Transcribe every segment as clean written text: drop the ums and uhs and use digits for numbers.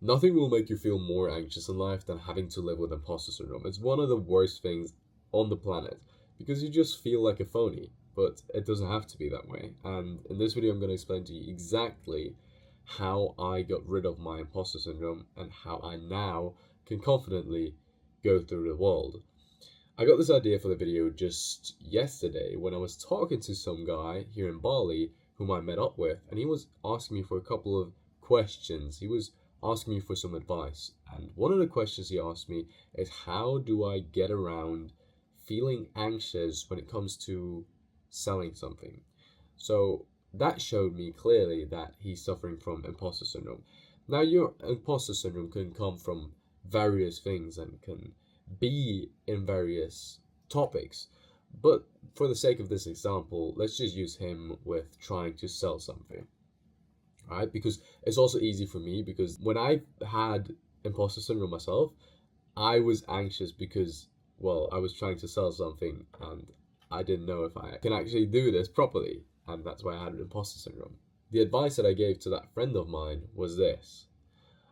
Nothing will make you feel more anxious in life than having to live with imposter syndrome. It's one of the worst things on the planet because you just feel like a phony, but it doesn't have to be that way. And in this video, I'm going to explain to you exactly how I got rid of my imposter syndrome and how I now can confidently go through the world. I got this idea for the video just yesterday when I was talking to some guy here in Bali whom I met up with, and he was asking me for a couple of questions. He was asking me for some advice, and one of the questions he asked me is, how do I get around feeling anxious when it comes to selling something? So that showed me clearly that he's suffering from imposter syndrome. Now, your imposter syndrome can come from various things and can be in various topics, but for the sake of this example, let's just use him with trying to sell something, right? Because it's also easy for me, because when I had imposter syndrome myself, I was anxious because, well, I was trying to sell something and I didn't know if I can actually do this properly, and that's why I had imposter syndrome. The advice that I gave to that friend of mine was this.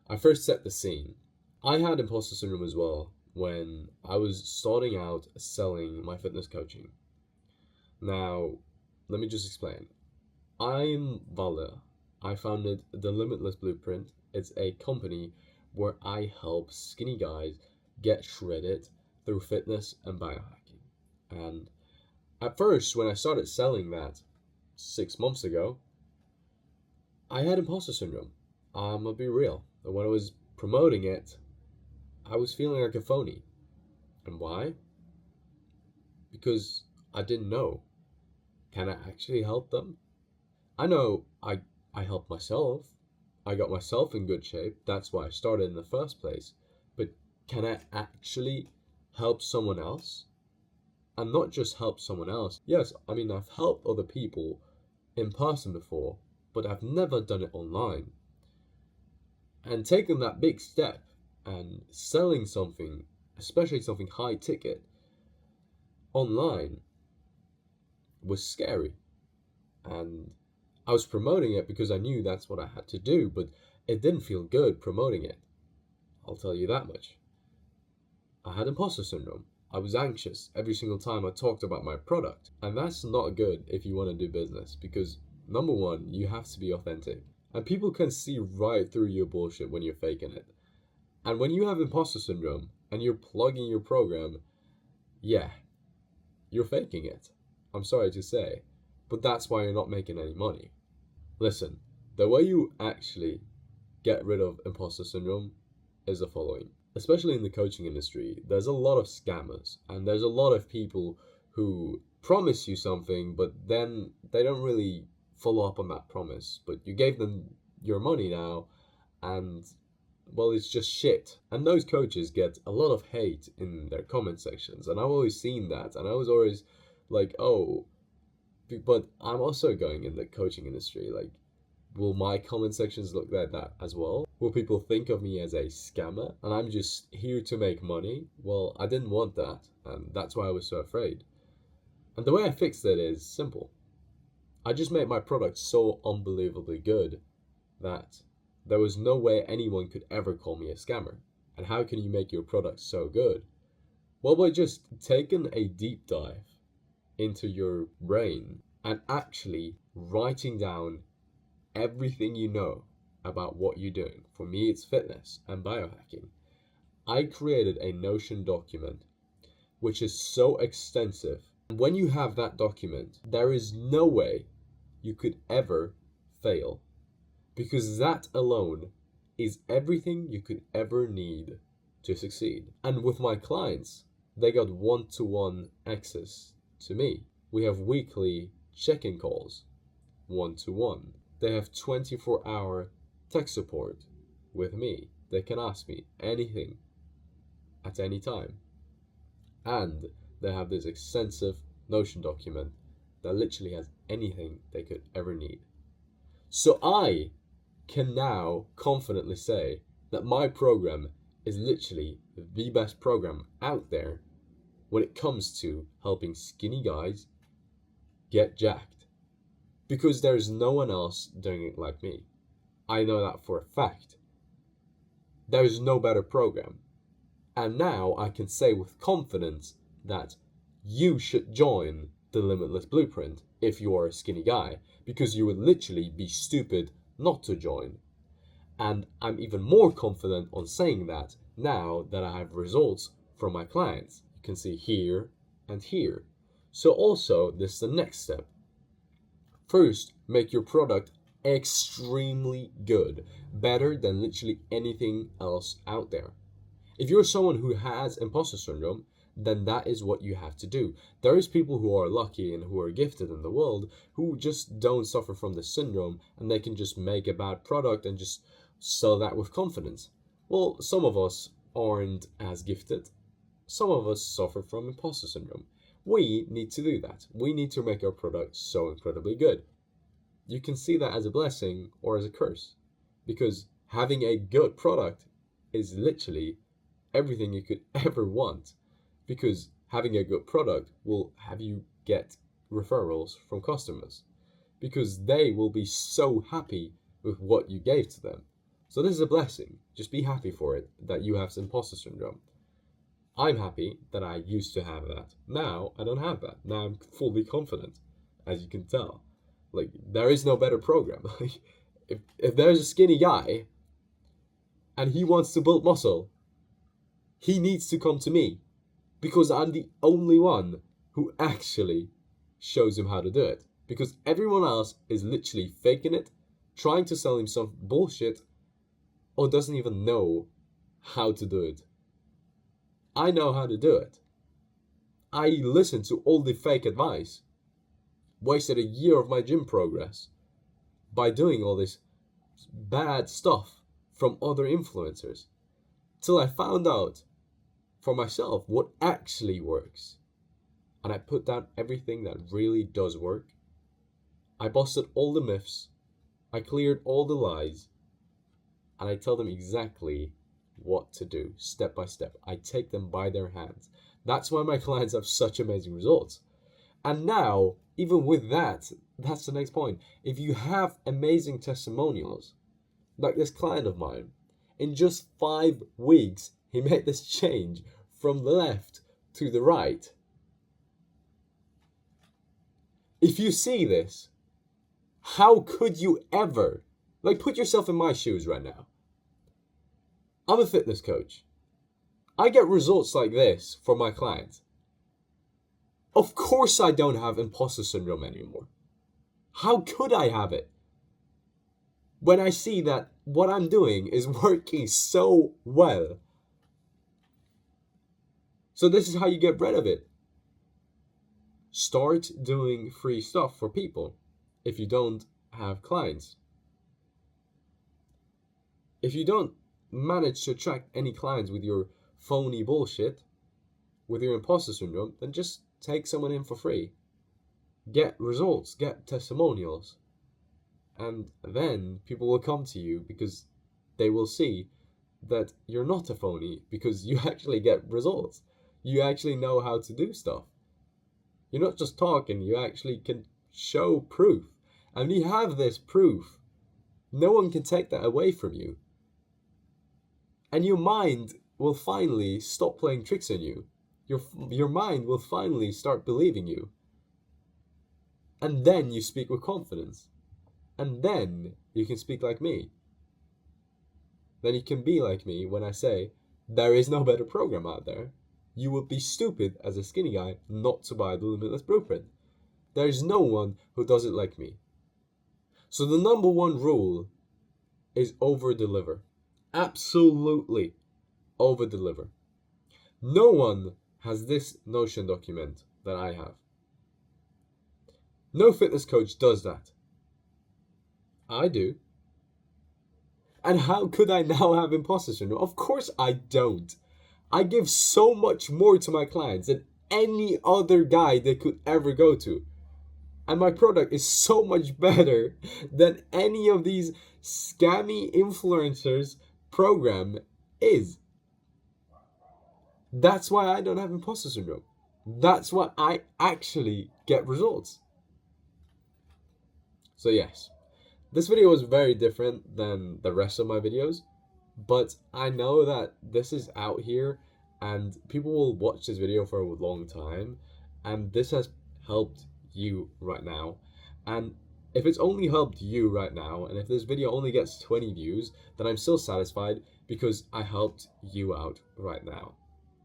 I first set the scene. I had imposter syndrome as well when I was starting out selling my fitness coaching. Now, let me just explain. I'm Valda. I founded The Limitless Blueprint. It's a company where I help skinny guys get shredded through fitness and biohacking. And at first, when I started selling that 6 months ago, I had imposter syndrome. I'm gonna be real. And when I was promoting it, I was feeling like a phony. And why? Because I didn't know. Can I actually help them? I know I helped myself. I got myself in good shape. That's why I started in the first place. But can I actually help someone else? And not just help someone else. Yes, I mean, I've helped other people in person before, but I've never done it online. And taking that big step and selling something, especially something high ticket, online was scary. And I was promoting it because I knew that's what I had to do, but it didn't feel good promoting it. I'll tell you that much. I had imposter syndrome. I was anxious every single time I talked about my product. And that's not good if you want to do business, because number one, you have to be authentic. And people can see right through your bullshit when you're faking it. And when you have imposter syndrome and you're plugging your program, yeah, you're faking it. I'm sorry to say, but that's why you're not making any money. Listen, the way you actually get rid of imposter syndrome is the following. Especially in the coaching industry, there's a lot of scammers, and there's a lot of people who promise you something, but then they don't really follow up on that promise. But you gave them your money now, and well, it's just shit. And those coaches get a lot of hate in their comment sections, and I've always seen that, and I was always like, oh, but I'm also going in the coaching industry. Like, will my comment sections look like that as well? Will people think of me as a scammer and I'm just here to make money? Well, I didn't want that, and that's why I was so afraid. And the way I fixed it is simple. I just made my product so unbelievably good that there was no way anyone could ever call me a scammer. And how can you make your product so good? Well, by just taking a deep dive into your brain and actually writing down everything you know about what you're doing. For me, it's fitness and biohacking. I created a Notion document which is so extensive. When you have that document, there is no way you could ever fail, because that alone is everything you could ever need to succeed. And with my clients, they got one-to-one access to me. We have weekly check-in calls, one-to-one. They have 24-hour tech support with me. They can ask me anything at any time. And they have this extensive Notion document that literally has anything they could ever need. So I can now confidently say that my program is literally the best program out there when it comes to helping skinny guys get jacked. Because there's no one else doing it like me. I know that for a fact. There is no better program. And now I can say with confidence that you should join the Limitless Blueprint if you are a skinny guy, because you would literally be stupid not to join. And I'm even more confident on saying that now that I have results from my clients. You can see here and here. So also, this is the next step. First, make your product extremely good, better than literally anything else out there. If you're someone who has imposter syndrome, then that is what you have to do. There is people who are lucky and who are gifted in the world who just don't suffer from this syndrome, and they can just make a bad product and just sell that with confidence. Well, some of us aren't as gifted. Some of us suffer from imposter syndrome. We need to do that. We need to make our product so incredibly good. You can see that as a blessing or as a curse, because having a good product is literally everything you could ever want, because having a good product will have you get referrals from customers, because they will be so happy with what you gave to them. So this is a blessing. Just be happy for it, that you have imposter syndrome. I'm happy that I used to have that. Now I don't have that. Now I'm fully confident, as you can tell. Like, there is no better program. if there's a skinny guy and he wants to build muscle, he needs to come to me, because I'm the only one who actually shows him how to do it. Because everyone else is literally faking it, trying to sell him some bullshit, or doesn't even know how to do it. I know how to do it. I listened to all the fake advice, wasted a year of my gym progress by doing all this bad stuff from other influencers, till I found out for myself what actually works. And I put down everything that really does work. I busted all the myths, I cleared all the lies, and I tell them exactly what to do, step by step. I take them by their hands. That's why my clients have such amazing results. And now, even with that, that's the next point. If you have amazing testimonials, like this client of mine, in just 5 weeks, he made this change from the left to the right. If you see this, how could you ever, like, put yourself in my shoes right now. I'm a fitness coach. I get results like this for my clients. Of course I don't have imposter syndrome anymore. How could I have it? When I see that what I'm doing is working so well. So this is how you get rid of it. Start doing free stuff for people if you don't have clients. If you don't manage to attract any clients with your phony bullshit, with your imposter syndrome, then just take someone in for free. Get results, get testimonials. And then people will come to you because they will see that you're not a phony, because you actually get results. You actually know how to do stuff. You're not just talking, you actually can show proof. And you have this proof. No one can take that away from you. And your mind will finally stop playing tricks on you. Your mind will finally start believing you. And then you speak with confidence. And then you can speak like me. Then you can be like me when I say, there is no better program out there. You would be stupid as a skinny guy not to buy the Limitless Blueprint. There is no one who does it like me. So the number one rule is over-deliver. Absolutely over-deliver. No one has this Notion document that I have. No fitness coach does that. I do. And how could I now have imposter syndrome? Of course I don't. I give so much more to my clients than any other guy they could ever go to. And my product is so much better than any of these scammy influencers program is. That's why I don't have imposter syndrome. That's why I actually get results. So yes, this video was very different than the rest of my videos, But I know that this is out here and people will watch this video for a long time, and this has helped you right now. And if it's only helped you right now, and if this video only gets 20 views, then I'm still satisfied because I helped you out right now.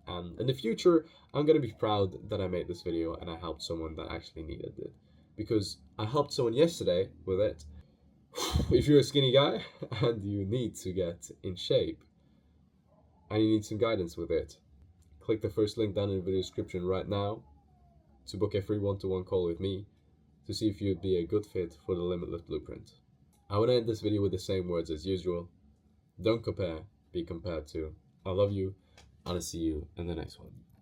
And in the future, I'm going to be proud that I made this video and I helped someone that actually needed it. Because I helped someone yesterday with it. If you're a skinny guy and you need to get in shape and you need some guidance with it, click the first link down in the video description right now to book a free one-to-one call with me to see if you'd be a good fit for the Limitless Blueprint. I want to end this video with the same words as usual. Don't compare, be compared to. I love you, and I'll see you in the next one.